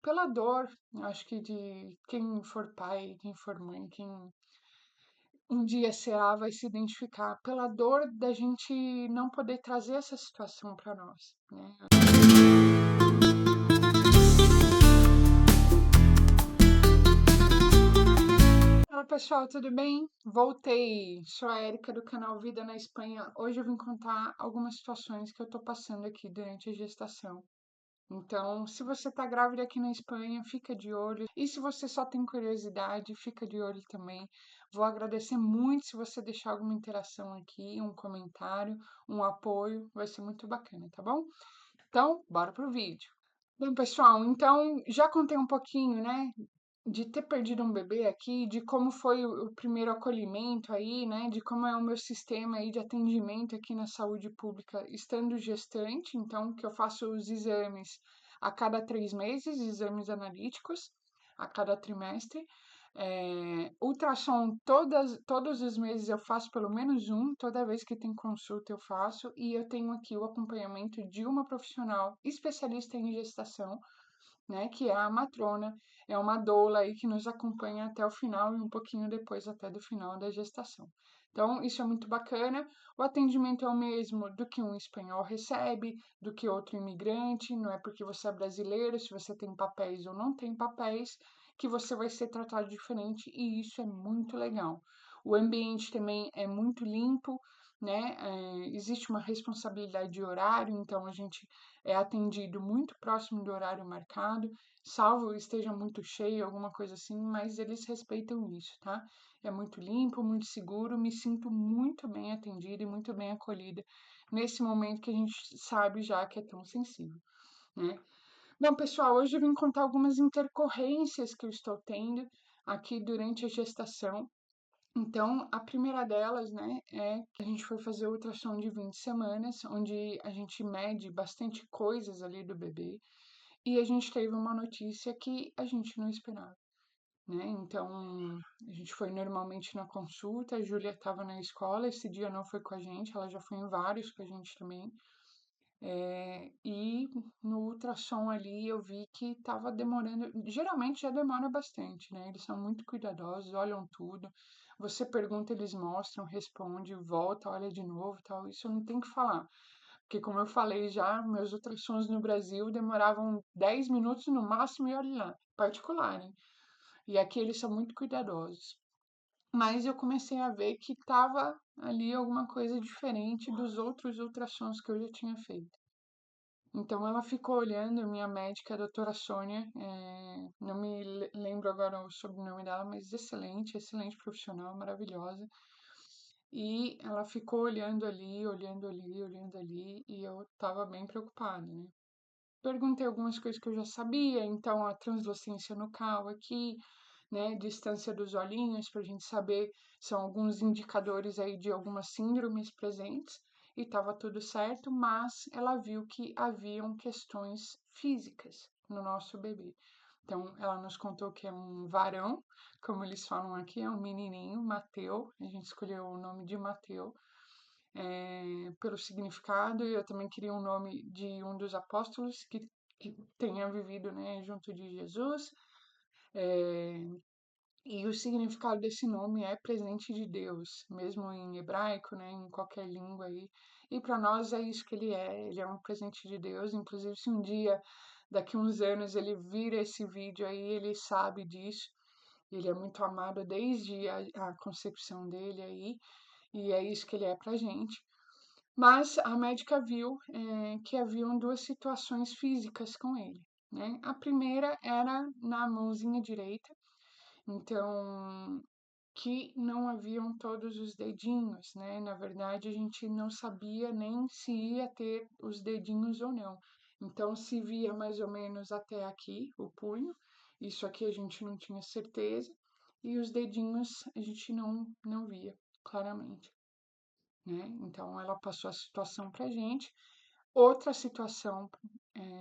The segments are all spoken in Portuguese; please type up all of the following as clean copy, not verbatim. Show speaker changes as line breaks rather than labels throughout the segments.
pela dor, acho que de quem for pai, quem for mãe, quem um dia será, vai se identificar pela dor da gente não poder trazer essa situação para nós, né? Fala pessoal, tudo bem? Voltei. Sou a Erika do canal Vida na Espanha. Hoje eu vim contar algumas situações que eu tô passando aqui durante a gestação. Então, se você tá grávida aqui na Espanha, fica de olho. E se você só tem curiosidade, fica de olho também. Vou agradecer muito se você deixar alguma interação aqui, um comentário, um apoio, vai ser muito bacana, tá bom? Então, bora pro vídeo. Bom, pessoal, então já contei um pouquinho, né, de ter perdido um bebê aqui, de como foi o primeiro acolhimento aí, né, de como é o meu sistema aí de atendimento aqui na saúde pública estando gestante, então que eu faço os exames a cada 3 meses, exames analíticos a cada trimestre. Ultrassom todos os meses eu faço pelo menos um, toda vez que tem consulta eu faço, e eu tenho aqui o acompanhamento de uma profissional especialista em gestação, né, que é a matrona, é uma doula aí que nos acompanha até o final e um pouquinho depois até do final da gestação. Então, isso é muito bacana. O atendimento é o mesmo do que um espanhol recebe, do que outro imigrante, não é porque você é brasileiro, se você tem papéis ou não tem papéis, que você vai ser tratado diferente, e isso é muito legal. O ambiente também é muito limpo, né? Existe uma responsabilidade de horário, então a gente é atendido muito próximo do horário marcado, salvo esteja muito cheio, alguma coisa assim, mas eles respeitam isso, tá? É muito limpo, muito seguro, me sinto muito bem atendida e muito bem acolhida nesse momento que a gente sabe já que é tão sensível, né? Bom, pessoal, hoje eu vim contar algumas intercorrências que eu estou tendo aqui durante a gestação. Então, a primeira delas, né, é que a gente foi fazer o ultrassom de 20 semanas, onde a gente mede bastante coisas ali do bebê, e a gente teve uma notícia que a gente não esperava, né? Então, a gente foi normalmente na consulta, a Júlia estava na escola, esse dia não foi com a gente, ela já foi em vários com a gente também. E no ultrassom ali eu vi que estava demorando. Geralmente já demora bastante, né? Eles são muito cuidadosos, olham tudo. Você pergunta, eles mostram, responde, volta, olha de novo, tal. Isso eu não tenho que falar, porque como eu falei já, meus ultrassons no Brasil demoravam 10 minutos no máximo e olha lá, particular, né? E aqui eles são muito cuidadosos. Mas eu comecei a ver que estava ali alguma coisa diferente dos outros ultrassons que eu já tinha feito. Então ela ficou olhando, minha médica, a doutora Sônia, não me lembro agora o sobrenome dela, mas excelente, excelente profissional, maravilhosa. E ela ficou olhando ali, olhando ali, olhando ali, e eu estava bem preocupada, né? Perguntei algumas coisas que eu já sabia, então a translucência nucal aqui, né, distância dos olhinhos, para a gente saber, são alguns indicadores aí de algumas síndromes presentes, e estava tudo certo, mas ela viu que haviam questões físicas no nosso bebê. Então, ela nos contou que é um varão, como eles falam aqui, é um menininho, Mateu, a gente escolheu o nome de Mateu, pelo significado, e eu também queria um nome de um dos apóstolos que tenha vivido, né, junto de Jesus. É, e o significado desse nome é presente de Deus, mesmo em hebraico, né, em qualquer língua aí. E para nós é isso que ele é um presente de Deus. Inclusive, se um dia, daqui uns anos, ele vira esse vídeo aí, ele sabe disso. Ele é muito amado desde a concepção dele aí, e é isso que ele é pra gente. Mas a médica viu que haviam duas situações físicas com ele, né? A primeira era na mãozinha direita, então que não haviam todos os dedinhos, né? Na verdade, a gente não sabia nem se ia ter os dedinhos ou não. Então, se via mais ou menos até aqui o punho, isso aqui a gente não tinha certeza, e os dedinhos a gente não via claramente, né? Então, ela passou a situação para a gente. Outra situação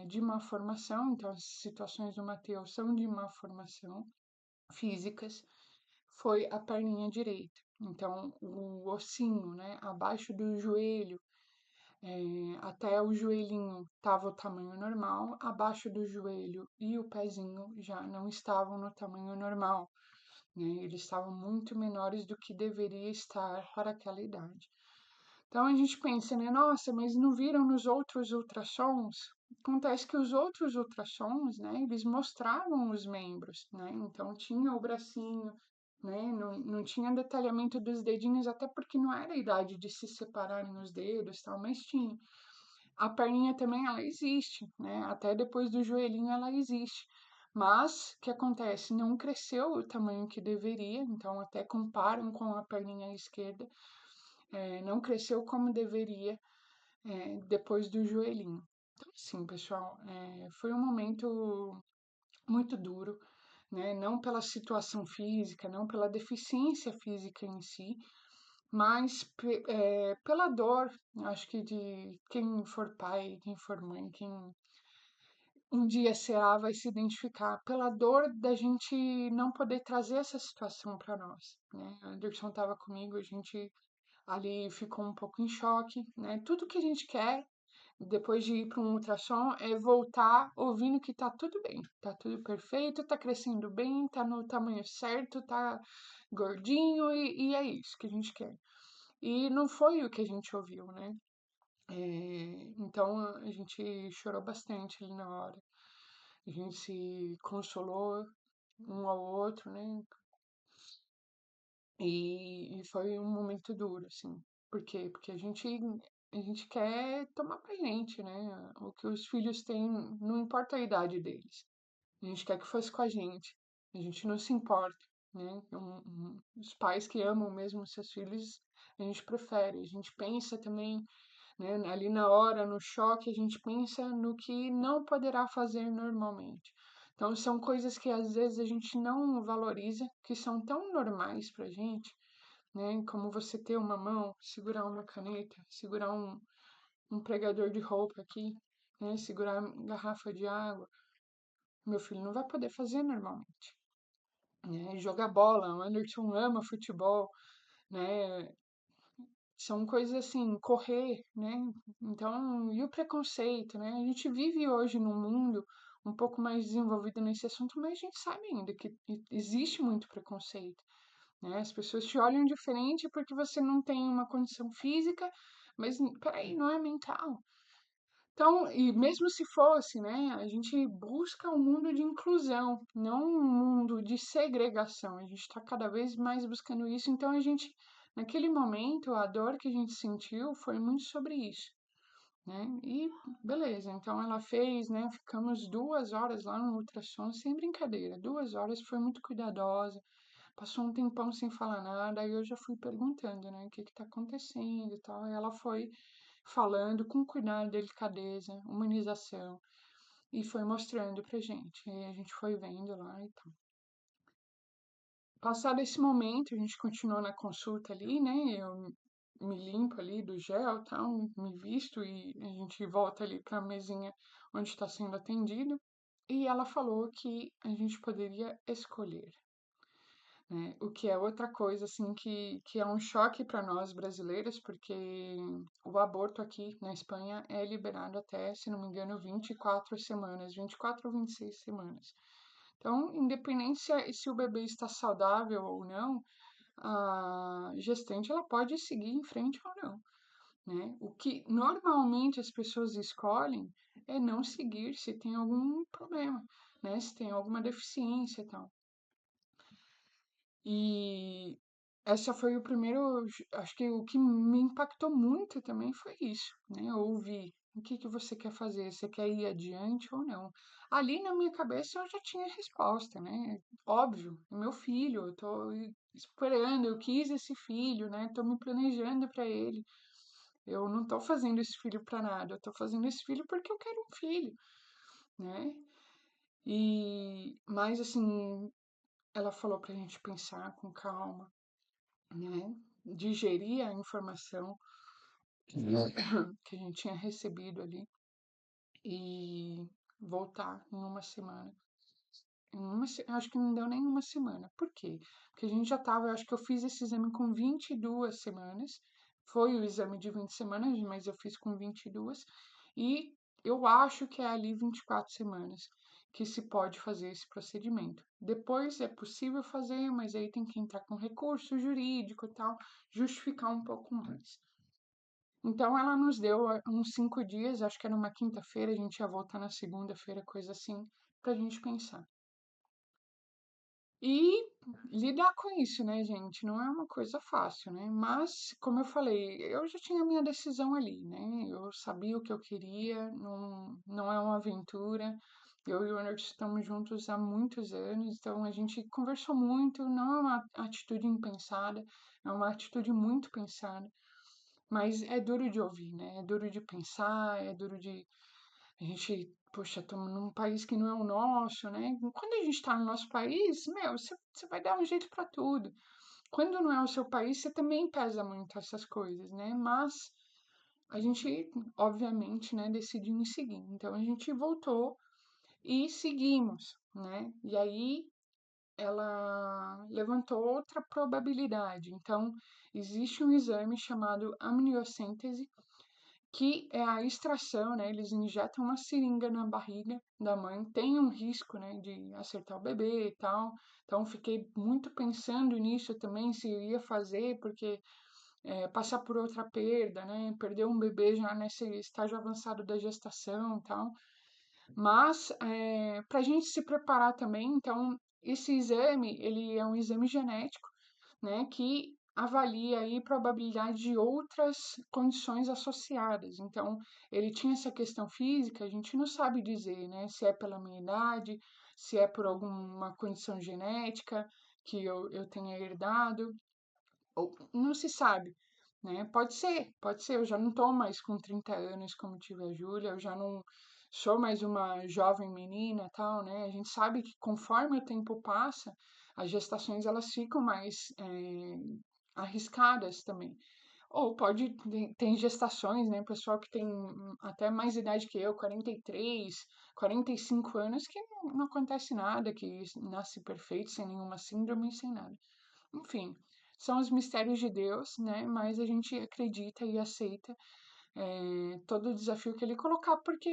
de má formação, então as situações do Mateus são de má formação físicas, foi a perninha direita. Então, o ossinho, né, abaixo do joelho, até o joelhinho estava o tamanho normal, abaixo do joelho e o pezinho já não estavam no tamanho normal, né? Eles estavam muito menores do que deveria estar para aquela idade. Então a gente pensa, né? Nossa, mas não viram nos outros ultrassons? Acontece que os outros ultrassons, né? Eles mostravam os membros, né? Então tinha o bracinho, né? Não tinha detalhamento dos dedinhos, até porque não era a idade de se separarem os dedos, tal, mas tinha. A perninha também, ela existe, né? Até depois do joelhinho ela existe. Mas, o que acontece? Não cresceu o tamanho que deveria, então até comparam com a perninha esquerda, não cresceu como deveria, depois do joelhinho. Então, assim, pessoal, foi um momento muito duro, né? Não pela situação física, não pela deficiência física em si, mas pela dor, acho que de quem for pai, quem for mãe, quem um dia será, vai se identificar pela dor da gente não poder trazer essa situação para nós, né? Anderson estava comigo, a gente ali ficou um pouco em choque, né? Tudo que a gente quer depois de ir para um ultrassom é voltar ouvindo que tá tudo bem, tá tudo perfeito, tá crescendo bem, tá no tamanho certo, tá gordinho e é isso que a gente quer. E não foi o que a gente ouviu, né? Então a gente chorou bastante ali na hora. A gente se consolou um ao outro, né? E foi um momento duro, assim. Por quê? Porque a gente quer tomar pra gente, né? O que os filhos têm, não importa a idade deles. A gente quer que fosse com a gente. A gente não se importa, né? Os pais que amam mesmo os seus filhos, a gente prefere. A gente pensa também, né? Ali na hora, no choque, a gente pensa no que não poderá fazer normalmente. Então, são coisas que às vezes a gente não valoriza, que são tão normais pra gente, né? Como você ter uma mão, segurar uma caneta, segurar um pregador de roupa aqui, né? Segurar garrafa de água. Meu filho não vai poder fazer normalmente, né? Jogar bola, o Anderson ama futebol, né? São coisas assim, correr, né? Então, e o preconceito, né? A gente vive hoje num mundo um pouco mais desenvolvido nesse assunto, mas a gente sabe ainda que existe muito preconceito, né? As pessoas te olham diferente porque você não tem uma condição física, mas peraí, não é mental. Então, e mesmo se fosse, né, a gente busca um mundo de inclusão, não um mundo de segregação. A gente está cada vez mais buscando isso. Então, naquele momento, a dor que a gente sentiu foi muito sobre isso, né? E beleza, então ela fez, né? Ficamos 2 horas lá no ultrassom, sem brincadeira. 2 horas, foi muito cuidadosa. Passou um tempão sem falar nada, aí eu já fui perguntando, né, o que que tá acontecendo e tal. E ela foi falando com cuidado, delicadeza, humanização, e foi mostrando pra gente. E a gente foi vendo lá e tal. Passado esse momento, a gente continuou na consulta ali, né? Eu me limpo ali do gel, tal, me visto e a gente volta ali para a mesinha onde está sendo atendido. E ela falou que a gente poderia escolher, né? O que é outra coisa assim que é um choque para nós brasileiros, porque o aborto aqui na Espanha é liberado até, se não me engano, 24 semanas, 24 ou 26 semanas. Então, independente se o bebê está saudável ou não, a gestante ela pode seguir em frente ou não, né? O que normalmente as pessoas escolhem é não seguir se tem algum problema, né? Se tem alguma deficiência e tal. E essa foi o primeiro, acho que o que me impactou muito também foi isso, né? Ouvir o que que você quer fazer, você quer ir adiante ou não. Ali na minha cabeça eu já tinha a resposta, né? Óbvio, é meu filho, eu tô esperando, eu quis esse filho, né? Tô me planejando para ele. Eu não tô fazendo esse filho para nada, eu tô fazendo esse filho porque eu quero um filho, né? Mas assim, ela falou pra gente pensar com calma, né? Digerir a informação que a gente tinha recebido ali e voltar em uma semana. Acho que não deu nem uma semana. Por quê? Porque a gente já estava, acho que eu fiz esse exame com 22 semanas, foi o exame de 20 semanas, mas eu fiz com 22, e eu acho que é ali 24 semanas que se pode fazer esse procedimento. Depois é possível fazer, mas aí tem que entrar com recurso jurídico e tal, justificar um pouco mais. Então ela nos deu uns 5 dias, acho que era uma quinta-feira, a gente ia voltar na segunda-feira, coisa assim, pra gente pensar. E lidar com isso, né, gente, não é uma coisa fácil, né? Mas, como eu falei, eu já tinha a minha decisão ali, né? Eu sabia o que eu queria, não é uma aventura. Eu e o Anderson estamos juntos há muitos anos, então a gente conversou muito, não é uma atitude impensada, é uma atitude muito pensada, mas é duro de ouvir, né? É duro de pensar, é duro de a gente, poxa, estamos num país que não é o nosso, né? Quando a gente está no nosso país, meu, você vai dar um jeito para tudo. Quando não é o seu país, você também pesa muito essas coisas, né? Mas a gente, obviamente, né, decidiu em seguir. Então a gente voltou e seguimos, né? E aí ela levantou outra probabilidade. Então, existe um exame chamado amniocêntese, que é a extração, né? Eles injetam uma seringa na barriga da mãe, tem um risco, né, de acertar o bebê e tal. Então fiquei muito pensando nisso também, se eu ia fazer, porque passar por outra perda, né? Perder um bebê já nesse estágio avançado da gestação e tal. Mas para a gente se preparar também, então esse exame ele é um exame genético, né, que avalia aí probabilidade de outras condições associadas. Então, ele tinha essa questão física, a gente não sabe dizer, né, se é pela minha idade, se é por alguma condição genética que eu tenha herdado, ou não se sabe, né? Pode ser. Eu já não estou mais com 30 anos como tive a Júlia, eu já não sou mais uma jovem menina, tal, né? A gente sabe que conforme o tempo passa, as gestações elas ficam mais arriscadas também. Ou tem gestações, né? Pessoal que tem até mais idade que eu, 43, 45 anos, que não acontece nada, que nasce perfeito, sem nenhuma síndrome, sem nada. Enfim, são os mistérios de Deus, né? Mas a gente acredita e aceita todo o desafio que ele colocar, porque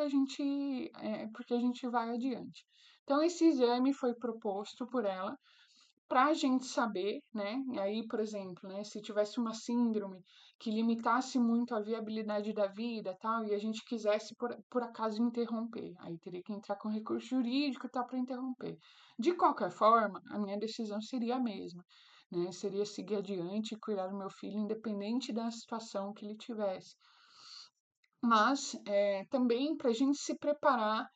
a gente vai adiante. Então, esse exame foi proposto por ela para a gente saber, né? E aí, por exemplo, né, se tivesse uma síndrome que limitasse muito a viabilidade da vida, tal, e a gente quisesse por acaso interromper, aí teria que entrar com recurso jurídico, tal, para interromper. De qualquer forma, a minha decisão seria a mesma, né? Seria seguir adiante e cuidar do meu filho, independente da situação que ele tivesse. Mas também para a gente se preparar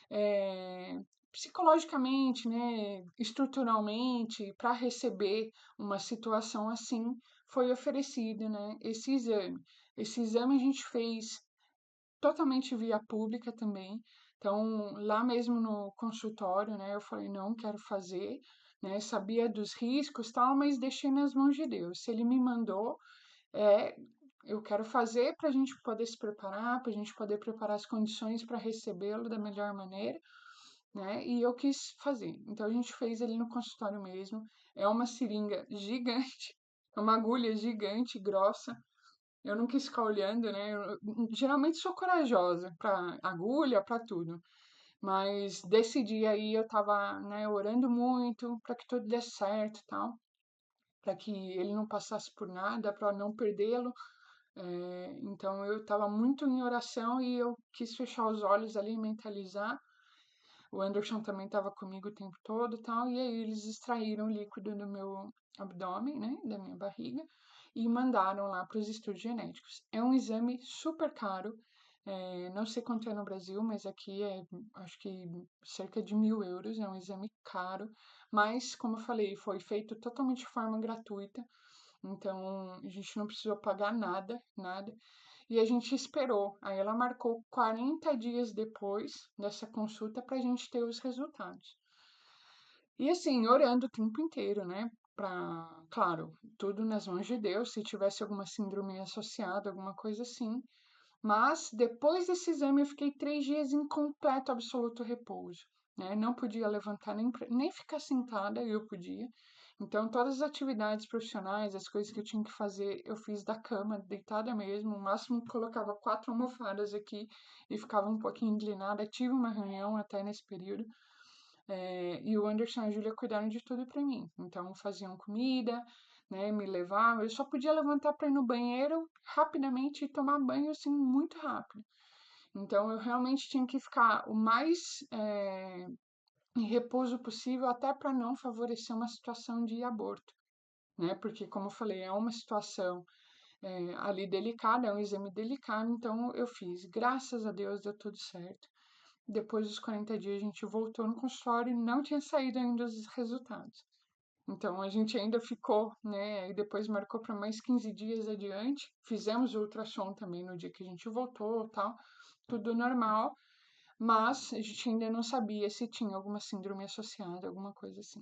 eh, psicologicamente, né, estruturalmente, para receber uma situação assim, foi oferecido, né, esse exame. Esse exame a gente fez totalmente via pública também. Então, lá mesmo no consultório, né, eu falei, não, quero fazer, né, sabia dos riscos, tal, mas deixei nas mãos de Deus. Se ele me mandou, é, eu quero fazer para a gente poder se preparar, para a gente poder preparar as condições para recebê-lo da melhor maneira, né? E eu quis fazer. Então a gente fez ali no consultório mesmo. É uma seringa gigante, é uma agulha gigante, grossa. Eu não quis ficar olhando, né? Eu geralmente sou corajosa para agulha, para tudo. Mas desse dia aí eu tava, né, orando muito para que tudo desse certo e tal, para que ele não passasse por nada, para não perdê-lo. Então eu estava muito em oração e eu quis fechar os olhos ali, mentalizar. O Anderson também estava comigo o tempo todo e tal, e aí eles extraíram o líquido do meu abdômen, né, da minha barriga, e mandaram lá para os estudos genéticos. É um exame super caro, não sei quanto é no Brasil, mas aqui é acho que cerca de 1.000 euros, é um exame caro, mas como eu falei, foi feito totalmente de forma gratuita, então a gente não precisou pagar nada, nada. E a gente esperou. Aí ela marcou 40 dias depois dessa consulta para a gente ter os resultados. E assim, orando o tempo inteiro, né? Claro, tudo nas mãos de Deus, se tivesse alguma síndrome associada, alguma coisa assim. Mas depois desse exame eu fiquei 3 dias em completo, absoluto repouso. Né? Não podia levantar nem ficar sentada, eu podia. Então, todas as atividades profissionais, as coisas que eu tinha que fazer, eu fiz da cama, deitada mesmo. O máximo colocava 4 almofadas aqui e ficava um pouquinho inclinada. Tive uma reunião até nesse período. E o Anderson e a Júlia cuidaram de tudo pra mim. Então, faziam comida, né, me levavam. Eu só podia levantar para ir no banheiro rapidamente e tomar banho, assim, muito rápido. Então, eu realmente tinha que ficar o mais em repouso possível, até para não favorecer uma situação de aborto, né? Porque, como eu falei, é uma situação ali delicada, é um exame delicado, então eu fiz. Graças a Deus deu tudo certo. Depois dos 40 dias, a gente voltou no consultório e não tinha saído ainda os resultados. Então a gente ainda ficou, né? E depois marcou para mais 15 dias adiante. Fizemos o ultrassom também no dia que a gente voltou, tal, tudo normal, mas a gente ainda não sabia se tinha alguma síndrome associada, alguma coisa assim.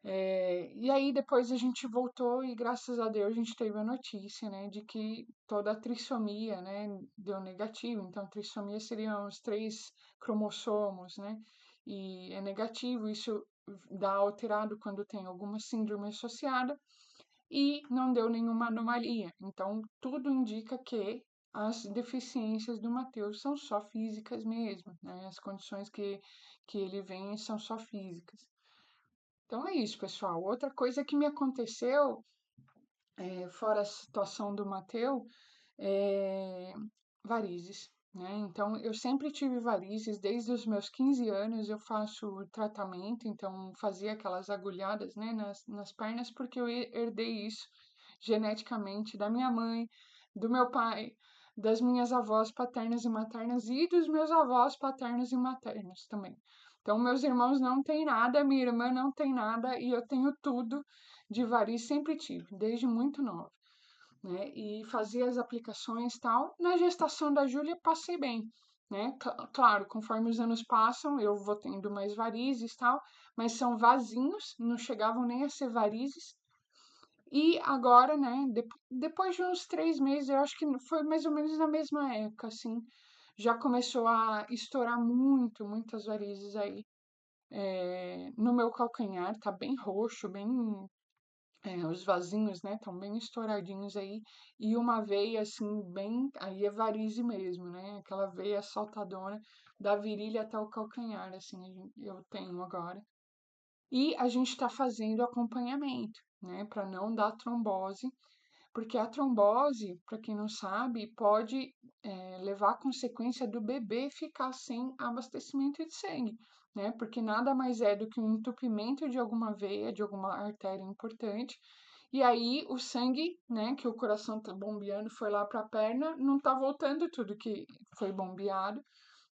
E aí depois a gente voltou e graças a Deus a gente teve a notícia, né, de que toda a trissomia, né, deu negativo. Então, trissomia seriam os 3 cromossomos, né, e é negativo. Isso dá alterado quando tem alguma síndrome associada e não deu nenhuma anomalia. Então, tudo indica que as deficiências do Mateus são só físicas mesmo, né, as condições que ele vem são só físicas. Então é isso, pessoal. Outra coisa que me aconteceu, fora a situação do Mateu, é varizes, né? Então eu sempre tive varizes, desde os meus 15 anos eu faço tratamento, então fazia aquelas agulhadas, né, nas pernas, porque eu herdei isso geneticamente da minha mãe, do meu pai, das minhas avós paternas e maternas e dos meus avós paternos e maternos também. Então, meus irmãos não têm nada, minha irmã não tem nada e eu tenho tudo de varizes, sempre tive, desde muito nova, né? E fazia as aplicações e tal. Na gestação da Júlia, passei bem, né? Claro, conforme os anos passam, eu vou tendo mais varizes e tal, mas são vasinhos, não chegavam nem a ser varizes. E agora, né, depois de uns 3 meses, eu acho que foi mais ou menos na mesma época, assim, já começou a estourar muito, muitas varizes aí. No meu calcanhar, tá bem roxo, bem. Os vasinhos, né, estão bem estouradinhos aí. E uma veia, assim, bem. Aí é varize mesmo, né? Aquela veia saltadona da virilha até o calcanhar, assim, eu tenho agora. E a gente está fazendo acompanhamento, né, para não dar trombose, porque a trombose, para quem não sabe, pode levar à consequência do bebê ficar sem abastecimento de sangue, né? Porque nada mais é do que um entupimento de alguma veia, de alguma artéria importante. E aí o sangue, né, que o coração tá bombeando, foi lá para a perna, não tá voltando tudo que foi bombeado.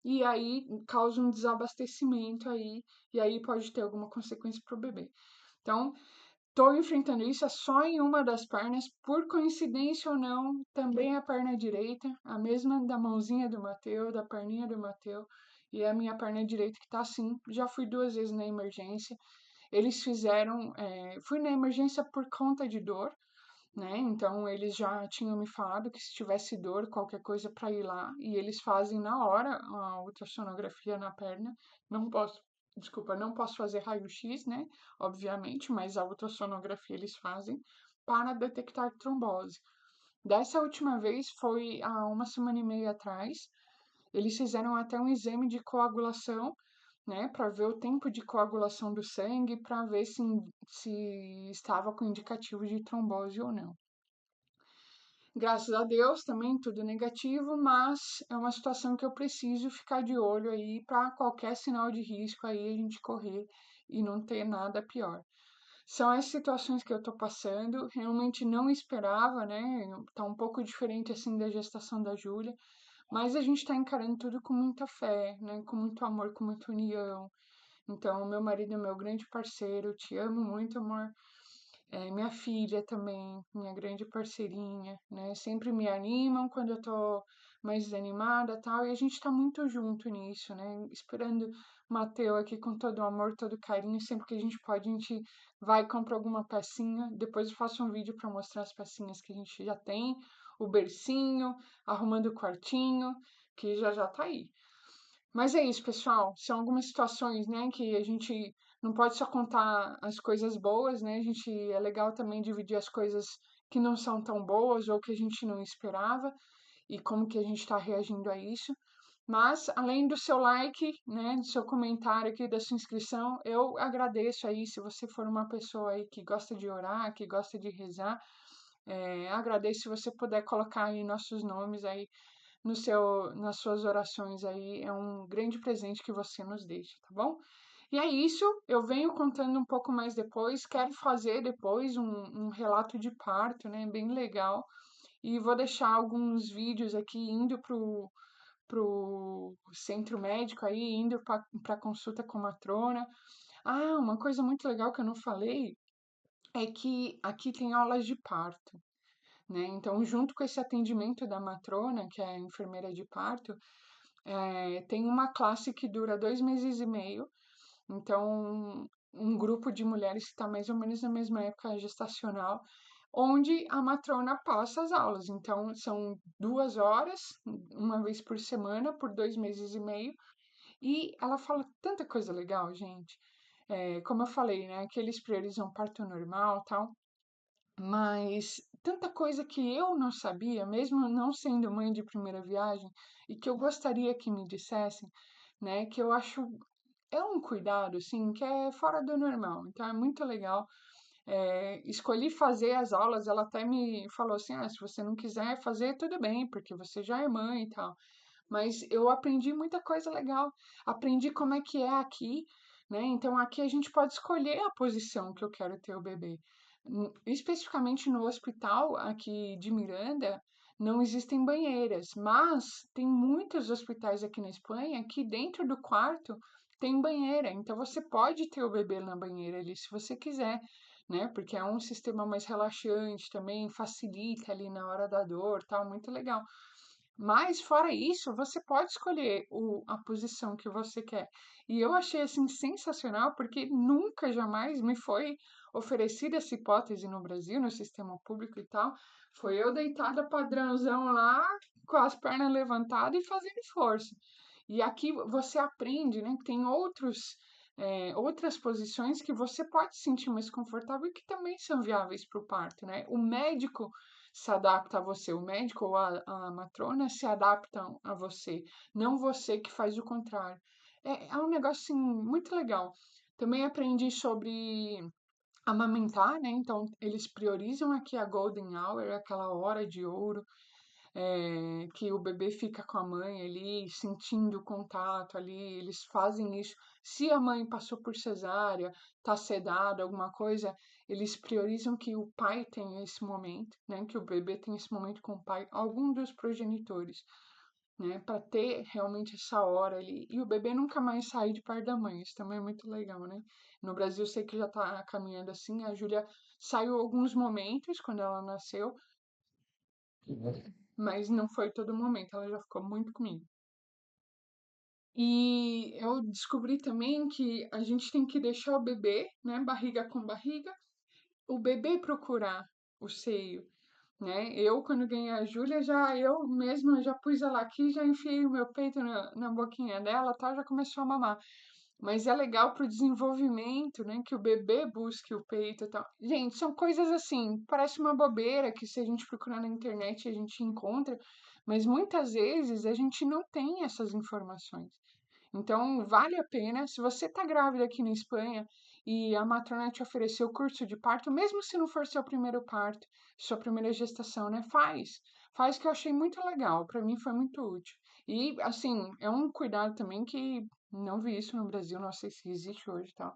E aí causa um desabastecimento aí, e aí pode ter alguma consequência para o bebê. Então, estou enfrentando isso é só em uma das pernas, por coincidência ou não, também a perna direita, a mesma da mãozinha do Mateu, da perninha do Mateu, e a minha perna direita que tá assim. Já fui 2 vezes na emergência. Eles fizeram, fui na emergência por conta de dor, né? Então eles já tinham me falado que se tivesse dor, qualquer coisa para ir lá, e eles fazem na hora a ultrassonografia na perna. Não posso, desculpa, não posso fazer raio-x, né? Obviamente, mas a ultrassonografia eles fazem para detectar trombose. Dessa última vez foi há uma semana e meia atrás. Eles fizeram até um exame de coagulação, né, para ver o tempo de coagulação do sangue, para ver se estava com indicativo de trombose ou não. Graças a Deus, também tudo negativo, mas é uma situação que eu preciso ficar de olho aí para qualquer sinal de risco aí a gente correr e não ter nada pior. São as situações que eu tô passando, realmente não esperava, né? Tá um pouco diferente assim da gestação da Júlia, mas a gente tá encarando tudo com muita fé, né? Com muito amor, com muita união. Então, meu marido é meu grande parceiro, te amo muito, amor. Minha filha também, minha grande parceirinha, né? Sempre me animam quando eu tô mais desanimada, tal, e a gente tá muito junto nisso, né? Esperando o Mateu aqui com todo o amor, todo o carinho, sempre que a gente pode, a gente vai e compra alguma pecinha. Depois eu faço um vídeo para mostrar as pecinhas que a gente já tem, o bercinho, arrumando o quartinho, que já já tá aí. Mas é isso, pessoal. São algumas situações, né, que a gente não pode só contar as coisas boas, né? É legal também dividir as coisas que não são tão boas ou que a gente não esperava e como que a gente está reagindo a isso. Mas, além do seu like, né, do seu comentário aqui, da sua inscrição, eu agradeço aí se você for uma pessoa aí que gosta de orar, que gosta de rezar, agradeço se você puder colocar aí nossos nomes aí no nas suas orações aí, é um grande presente que você nos deixa, tá bom? E é isso, eu venho contando um pouco mais depois, quero fazer depois um relato de parto, né, bem legal, e vou deixar alguns vídeos aqui indo pro centro médico aí, indo para consulta com matrona. Ah, uma coisa muito legal que eu não falei é que aqui tem aulas de parto, né? Então, junto com esse atendimento da matrona, que é a enfermeira de parto, tem uma classe que dura 2 meses e meio. Então, um grupo de mulheres que está mais ou menos na mesma época gestacional, onde a matrona passa as aulas. Então, são 2 horas, uma vez por semana, por 2 meses e meio, e ela fala tanta coisa legal, gente. Como eu falei, né, que eles priorizam parto normal, tal, mas tanta coisa que eu não sabia, mesmo não sendo mãe de primeira viagem, e que eu gostaria que me dissessem, né, que eu acho é um cuidado, assim, que é fora do normal. Então é muito legal. Escolhi fazer as aulas, ela até me falou assim: ah, se você não quiser fazer, tudo bem, porque você já é mãe e tal. Mas eu aprendi muita coisa legal. Aprendi como é que é aqui, né? Então aqui a gente pode escolher a posição que eu quero ter o bebê. Especificamente no hospital aqui de Miranda, não existem banheiras, mas tem muitos hospitais aqui na Espanha que dentro do quarto tem banheira. Então você pode ter o bebê na banheira ali se você quiser, né? Porque é um sistema mais relaxante também, facilita ali na hora da dor, tal, muito legal. Mas fora isso, você pode escolher a posição que você quer. E eu achei assim sensacional, porque nunca jamais me foi oferecida essa hipótese no Brasil, no sistema público e tal. Foi eu deitada padrãozão lá, com as pernas levantadas e fazendo força. E aqui você aprende, né, que tem outras posições que você pode se sentir mais confortável e que também são viáveis para o parto, né? O médico se adapta a você, o médico ou a matrona se adaptam a você, não você que faz o contrário. É um negócio assim, muito legal. Também aprendi sobre amamentar, né? Então, eles priorizam aqui a golden hour, aquela hora de ouro, que o bebê fica com a mãe ali, sentindo o contato ali, eles fazem isso. Se a mãe passou por cesárea, tá sedada, alguma coisa, eles priorizam que o pai tenha esse momento, né? Que o bebê tenha esse momento com o pai, algum dos progenitores, né? Para ter realmente essa hora ali. E o bebê nunca mais sair de perto da mãe, isso também é muito legal, né? No Brasil, eu sei que já tá caminhando assim. A Júlia saiu alguns momentos quando ela nasceu, mas não foi todo momento, ela já ficou muito comigo. E eu descobri também que a gente tem que deixar o bebê, né, barriga com barriga, o bebê procurar o seio, né? Eu, quando ganhei a Júlia, eu mesma já pus ela aqui, já enfiei o meu peito na boquinha dela, tal, já começou a mamar. Mas é legal pro desenvolvimento, né? Que o bebê busque o peito e tal. Gente, são coisas assim, parece uma bobeira que se a gente procurar na internet a gente encontra, mas muitas vezes a gente não tem essas informações. Então, vale a pena, se você está grávida aqui na Espanha e a matrona te ofereceu curso de parto, mesmo se não for seu primeiro parto, sua primeira gestação, né? Faz. Faz que eu achei muito legal, para mim foi muito útil. E, assim, é um cuidado também que não vi isso no Brasil, não sei se existe hoje e tal.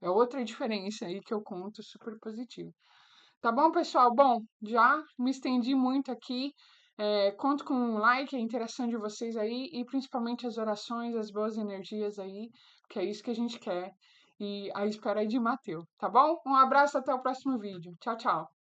É outra diferença aí que eu conto super positivo. Tá bom, pessoal? Bom, já me estendi muito aqui. Conto com o like, a interação de vocês aí e principalmente as orações, as boas energias aí, que é isso que a gente quer. E a espera aí de Mateu, tá bom? Um abraço, até o próximo vídeo. Tchau, tchau.